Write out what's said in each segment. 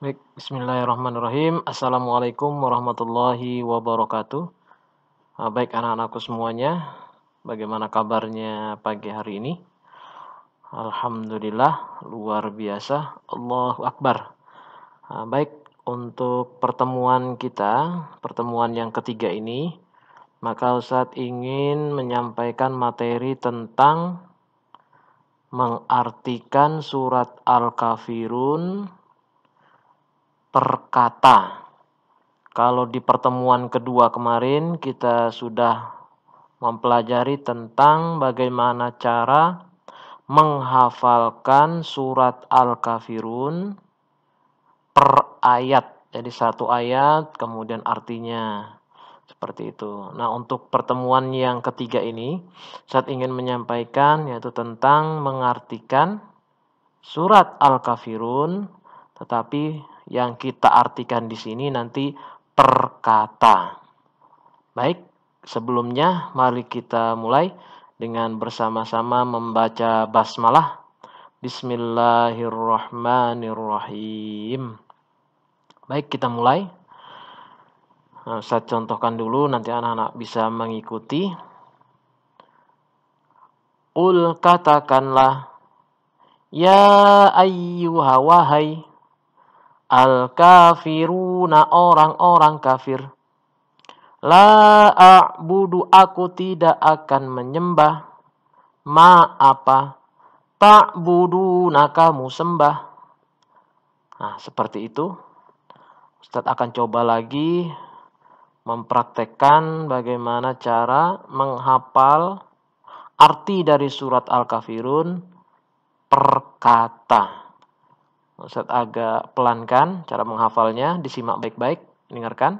Baik, bismillahirrahmanirrahim. Assalamualaikum warahmatullahi wabarakatuh. Baik anak-anakku semuanya, bagaimana kabarnya pagi hari ini? Alhamdulillah, luar biasa. Allahu Akbar. Baik, untuk pertemuan yang ketiga ini, maka Ustadz ingin menyampaikan materi tentang mengartikan surat Al-Kafirun per kata. Kalau di pertemuan kedua kemarin kita sudah mempelajari tentang bagaimana cara menghafalkan surat Al-Kafirun per ayat. Jadi satu ayat kemudian artinya seperti itu. Nah, untuk pertemuan yang ketiga ini saya ingin menyampaikan yaitu tentang mengartikan surat Al-Kafirun, tetapi yang kita artikan di sini nanti per kata. Baik, sebelumnya mari kita mulai dengan bersama-sama membaca basmalah. Bismillahirrahmanirrahim. Baik, kita mulai. Saya contohkan dulu, nanti anak-anak bisa mengikuti. Qul, katakanlah, ya ayyuha wahai al-kafiruna orang-orang kafir. La a'budu aku tidak akan menyembah. Ma apa? Ta'buduna kamu sembah. Nah, seperti itu. Ustadz akan coba lagi mempraktekkan bagaimana cara menghafal arti dari surat Al-Kafirun per kata. Ustadz agak pelankan cara menghafalnya, disimak baik-baik, dengarkan.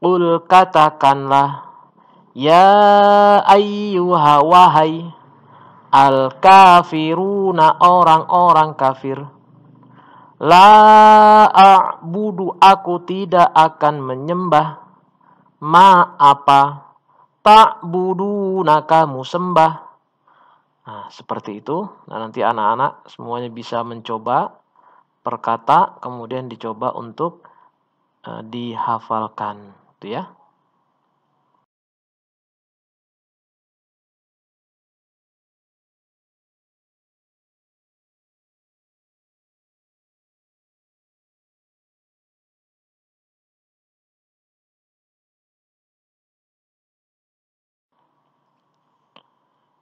Qul, katakanlah, ya ayyuha wahai al-kafiruna orang-orang kafir. La a'budu aku tidak akan menyembah. Ma apa? Ta'buduna kamu sembah. Nah, seperti itu. Nah, nanti anak-anak semuanya bisa mencoba per kata, kemudian dicoba untuk dihafalkan. Itu ya.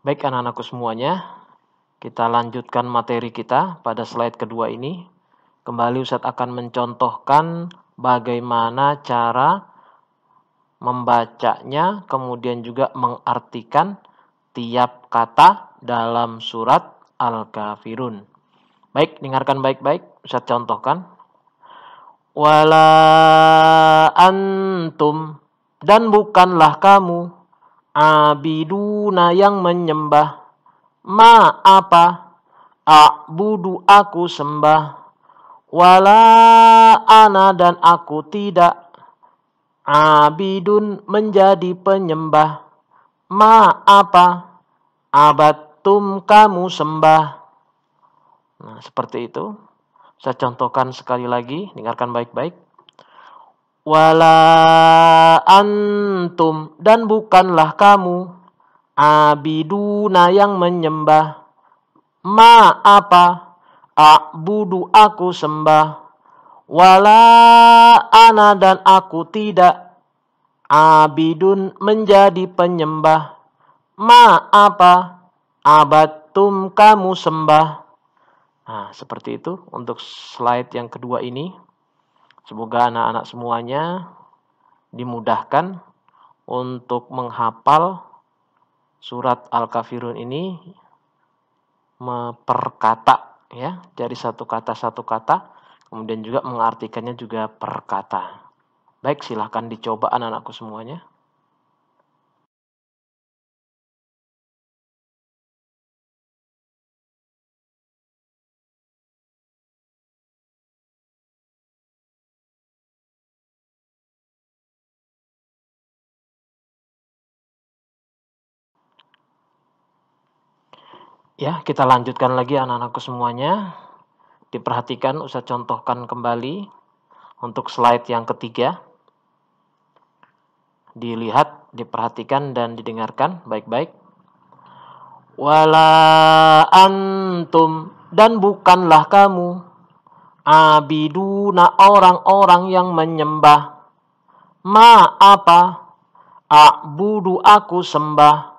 Baik anak-anakku semuanya, kita lanjutkan materi kita pada slide kedua ini. Kembali Ustadz akan mencontohkan bagaimana cara membacanya, kemudian juga mengartikan tiap kata dalam surat Al-Kafirun. Baik, dengarkan baik-baik, Ustadz contohkan. Wala antum, dan bukanlah kamu, abiduna yang menyembah, ma apa, a'budu aku sembah, wala ana dan aku tidak, abidun menjadi penyembah, ma apa, abattum kamu sembah. Nah, seperti itu. Saya contohkan sekali lagi, dengarkan baik-baik. Wala antum, dan bukanlah kamu, abiduna yang menyembah, ma apa, a'budu aku sembah, wala ana dan aku tidak, abidun menjadi penyembah, ma apa, abattum kamu sembah. Nah, seperti itu untuk slide yang kedua ini. Semoga anak-anak semuanya dimudahkan untuk menghafal surat Al-Kafirun ini per kata ya, dari satu kata, kemudian juga mengartikannya juga per kata. Baik, silahkan dicoba anak-anakku semuanya. Ya, kita lanjutkan lagi anak-anakku semuanya. Diperhatikan, Ustaz contohkan kembali untuk slide yang ketiga. Dilihat, diperhatikan, dan didengarkan baik-baik. Wala antum, dan bukanlah kamu, abiduna, orang-orang yang menyembah, ma apa, a'budu, aku sembah,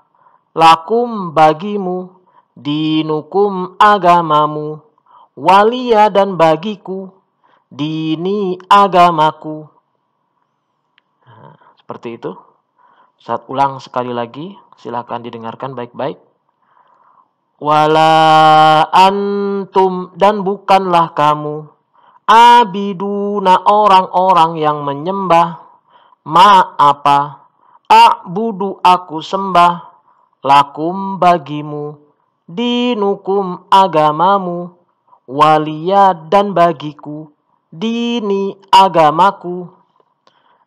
lakum, bagimu, dinukum, agamamu, waliya, dan bagiku, dini, agamaku. Nah, seperti itu. Saat ulang sekali lagi, silakan didengarkan baik-baik. Wala antum, dan bukanlah kamu, abiduna, orang-orang yang menyembah, ma apa, a'budu, aku sembah, lakum, bagimu, dinukum, agamamu, waliya, dan bagiku, dini, agamaku.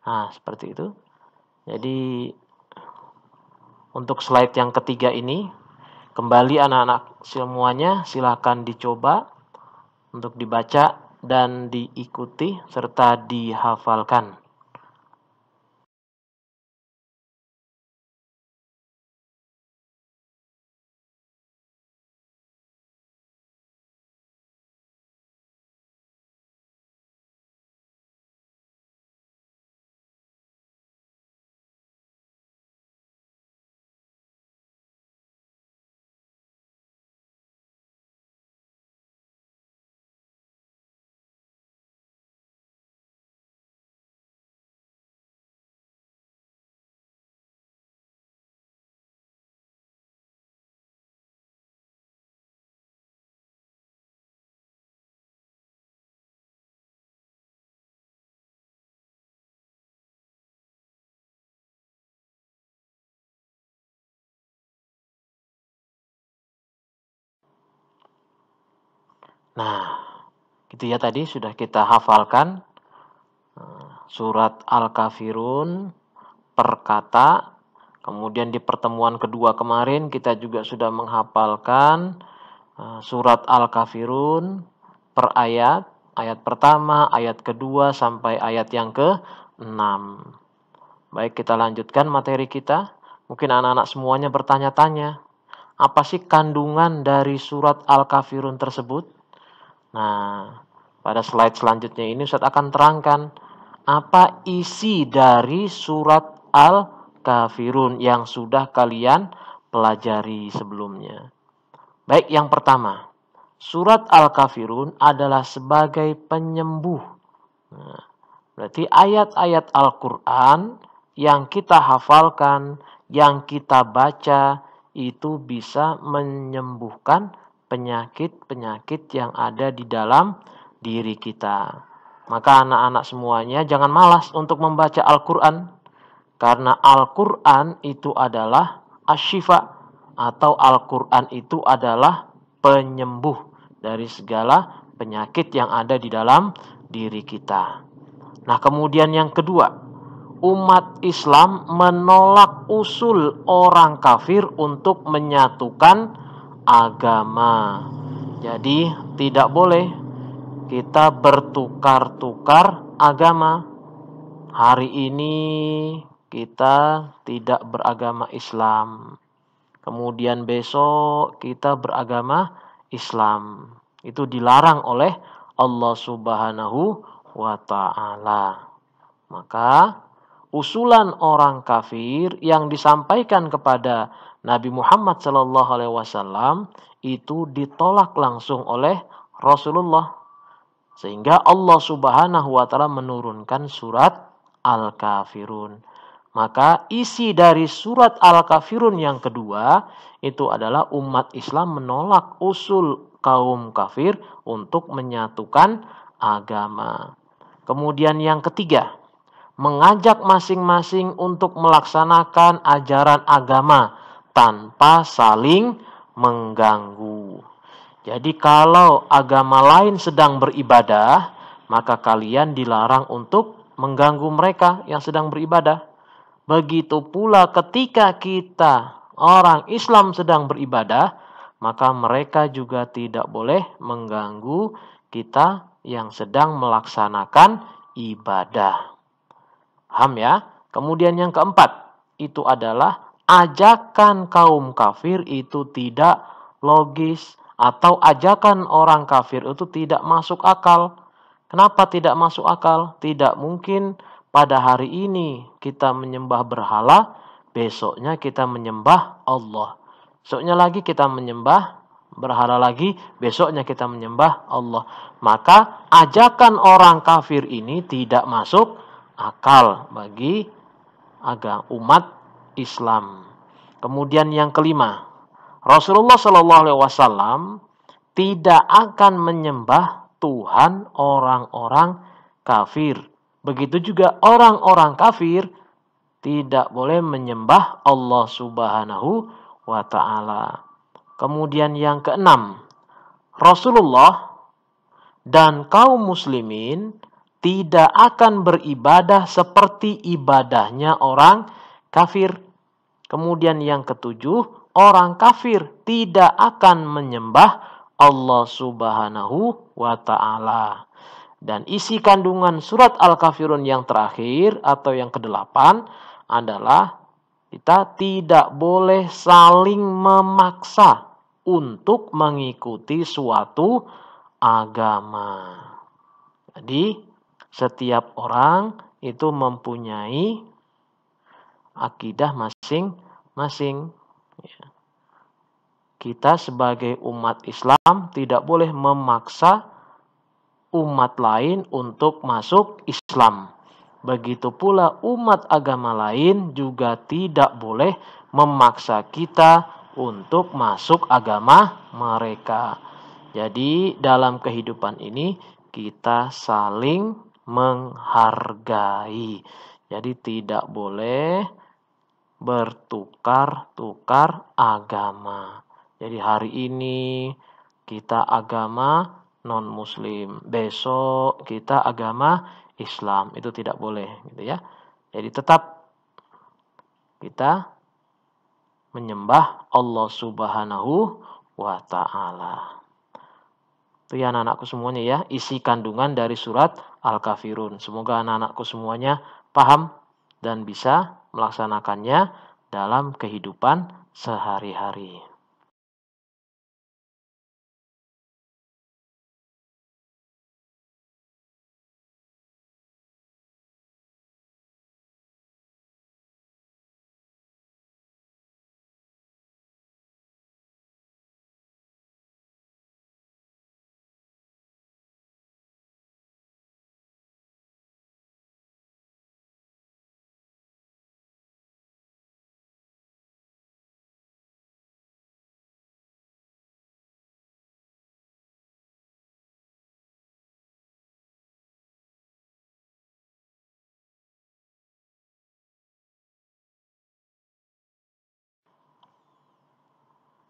Nah, seperti itu. Jadi untuk slide yang ketiga ini, kembali anak-anak semuanya silakan dicoba untuk dibaca dan diikuti serta dihafalkan. Nah, gitu ya, tadi sudah kita hafalkan surat Al-Kafirun per kata. Kemudian di pertemuan kedua kemarin kita juga sudah menghafalkan surat Al-Kafirun per ayat. Ayat pertama, ayat kedua, sampai ayat yang ke-6. Baik, kita lanjutkan materi kita. Mungkin anak-anak semuanya bertanya-tanya, apa sih kandungan dari surat Al-Kafirun tersebut? Nah, pada slide selanjutnya ini Ustaz akan terangkan apa isi dari surat Al-Kafirun yang sudah kalian pelajari sebelumnya. Baik, yang pertama, surat Al-Kafirun adalah sebagai penyembuh. Nah, berarti ayat-ayat Al-Quran yang kita hafalkan, yang kita baca, itu bisa menyembuhkan penyakit-penyakit yang ada di dalam diri kita. Maka anak-anak semuanya jangan malas untuk membaca Al-Quran. Karena Al-Quran itu adalah asyifa, atau Al-Quran itu adalah penyembuh dari segala penyakit yang ada di dalam diri kita. Nah, kemudian yang kedua, umat Islam menolak usul orang kafir untuk menyatukan agama. Jadi tidak boleh kita bertukar-tukar agama. Hari ini kita tidak beragama Islam. Kemudian besok kita beragama Islam. Itu dilarang oleh Allah Subhanahu wa ta'ala. Maka usulan orang kafir yang disampaikan kepada Nabi Muhammad SAW itu ditolak langsung oleh Rasulullah. Sehingga Allah Subhanahu wa ta'ala menurunkan surat Al-Kafirun. Maka isi dari surat Al-Kafirun yang kedua itu adalah umat Islam menolak usul kaum kafir untuk menyatukan agama. Kemudian yang ketiga, mengajak masing-masing untuk melaksanakan ajaran agama tanpa saling mengganggu. Jadi kalau agama lain sedang beribadah, maka kalian dilarang untuk mengganggu mereka yang sedang beribadah. Begitu pula ketika kita orang Islam sedang beribadah, maka mereka juga tidak boleh mengganggu kita yang sedang melaksanakan ibadah. Paham ya? Kemudian yang keempat, itu adalah ajakan kaum kafir itu tidak logis, atau ajakan orang kafir itu tidak masuk akal. Kenapa tidak masuk akal? Tidak mungkin pada hari ini kita menyembah berhala, besoknya kita menyembah Allah. Besoknya lagi kita menyembah berhala lagi, besoknya kita menyembah Allah. Maka ajakan orang kafir ini tidak masuk akal bagi umat Islam. Kemudian yang kelima, Rasulullah Shallallahu Alaihi Wasallam tidak akan menyembah Tuhan orang-orang kafir. Begitu juga orang-orang kafir tidak boleh menyembah Allah Subhanahu wa Ta'ala. Kemudian yang keenam, Rasulullah dan kaum muslimin tidak akan beribadah seperti ibadahnya orang kafir. Kemudian yang ketujuh, orang kafir tidak akan menyembah Allah Subhanahu wa Ta'ala. Dan isi kandungan surat Al-Kafirun yang terakhir atau yang kedelapan adalah kita tidak boleh saling memaksa untuk mengikuti suatu agama. Jadi setiap orang itu mempunyai akidah masing-masing. Kita sebagai umat Islam tidak boleh memaksa umat lain untuk masuk Islam. Begitu pula umat agama lain juga tidak boleh memaksa kita untuk masuk agama mereka. Jadi dalam kehidupan ini kita saling menghargai. Jadi tidak boleh bertukar-tukar agama. Jadi hari ini kita agama non-muslim, besok kita agama Islam, itu tidak boleh gitu ya. Jadi tetap kita menyembah Allah Subhanahu wa Ta'ala. Itu ya anak-anakku semuanya ya, isi kandungan dari surat Al-Kafirun. Semoga anak-anakku semuanya paham dan bisa melaksanakannya dalam kehidupan sehari-hari.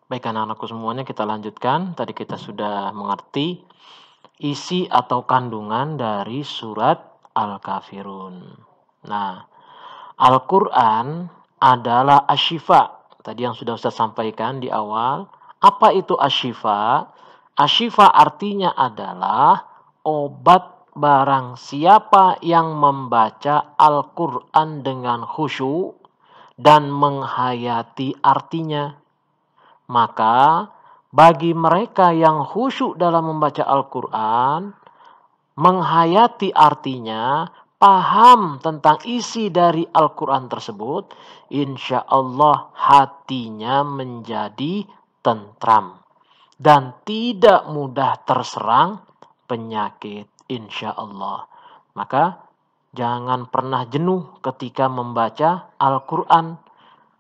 Baik anak-anakku semuanya, kita lanjutkan. Tadi kita sudah mengerti isi atau kandungan dari surat Al-Kafirun. Nah, Al-Quran adalah asyifa. Tadi yang sudah Ustaz sampaikan di awal. Apa itu asyifa? Asyifa artinya adalah obat barang siapa yang membaca Al-Quran dengan khusyuk dan menghayati artinya. Maka bagi mereka yang khusyuk dalam membaca Al-Quran, menghayati artinya, paham tentang isi dari Al-Quran tersebut, insya Allah hatinya menjadi tentram dan tidak mudah terserang penyakit, insya Allah. Maka jangan pernah jenuh ketika membaca Al-Quran.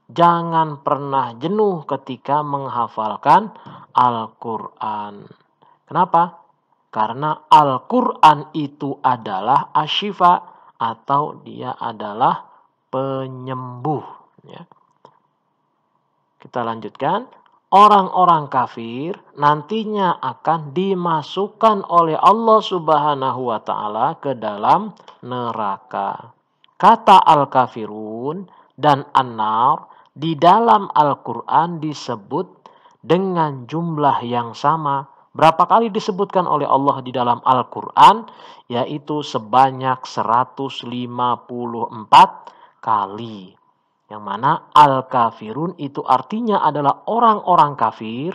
Jangan pernah jenuh ketika menghafalkan Al-Quran. Kenapa? Karena Al-Quran itu adalah asyifa atau dia adalah penyembuh. Ya. Kita lanjutkan. Orang-orang kafir nantinya akan dimasukkan oleh Allah Subhanahu wa Ta'ala ke dalam neraka. Kata Al-Kafirun dan An-Nar di dalam Al-Quran disebut dengan jumlah yang sama. Berapa kali disebutkan oleh Allah di dalam Al-Quran? Yaitu sebanyak 154 kali. Yang mana Al-Kafirun itu artinya adalah orang-orang kafir.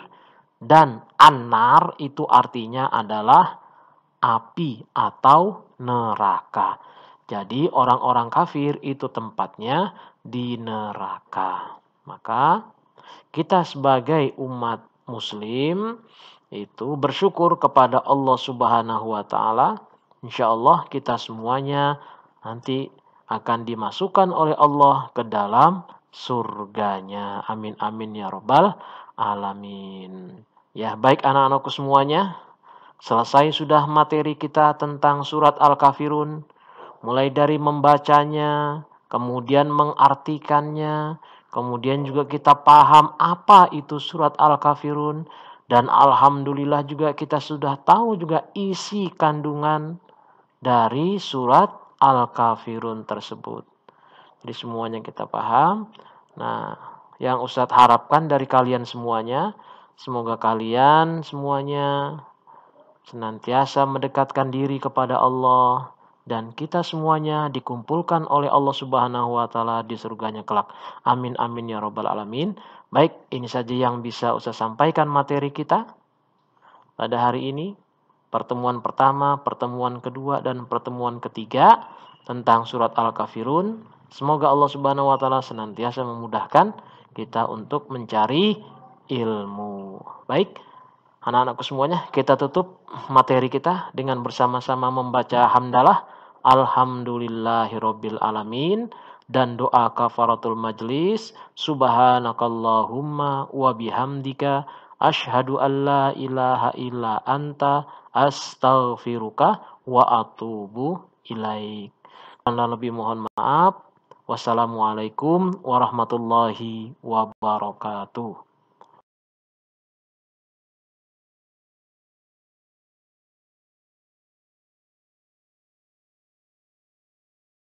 Dan An-Nar itu artinya adalah api atau neraka. Jadi orang-orang kafir itu tempatnya di neraka. Maka kita sebagai umat muslim itu bersyukur kepada Allah Subhanahu wa taala. Insyaallah kita semuanya nanti akan dimasukkan oleh Allah ke dalam surganya. Amin amin ya rabbal alamin. Ya, baik anak-anakku semuanya, selesai sudah materi kita tentang surat Al-Kafirun, mulai dari membacanya, kemudian mengartikannya, kemudian juga kita paham apa itu surat Al-Kafirun, dan alhamdulillah juga kita sudah tahu juga isi kandungan dari surat Al-Kafirun tersebut. Jadi semuanya kita paham. Nah, yang Ustadz harapkan dari kalian semuanya, semoga kalian semuanya senantiasa mendekatkan diri kepada Allah, dan kita semuanya dikumpulkan oleh Allah Subhanahu wa taala di surganya kelak. Amin amin ya rabbal alamin. Baik, ini saja yang bisa Ustaz sampaikan materi kita pada hari ini. Pertemuan pertama, pertemuan kedua, dan pertemuan ketiga tentang surat Al-Kafirun. Semoga Allah Subhanahu wa taala senantiasa memudahkan kita untuk mencari ilmu. Baik, anak-anakku semuanya, kita tutup materi kita dengan bersama-sama membaca hamdalah alhamdulillahirabbil alamin dan doa kafaratul majlis. Subhanakallahumma wa bihamdika asyhadu an la ilaha illa anta astaghfiruka wa atubu ilaik. Dan lebih mohon maaf. Wassalamualaikum warahmatullahi wabarakatuh.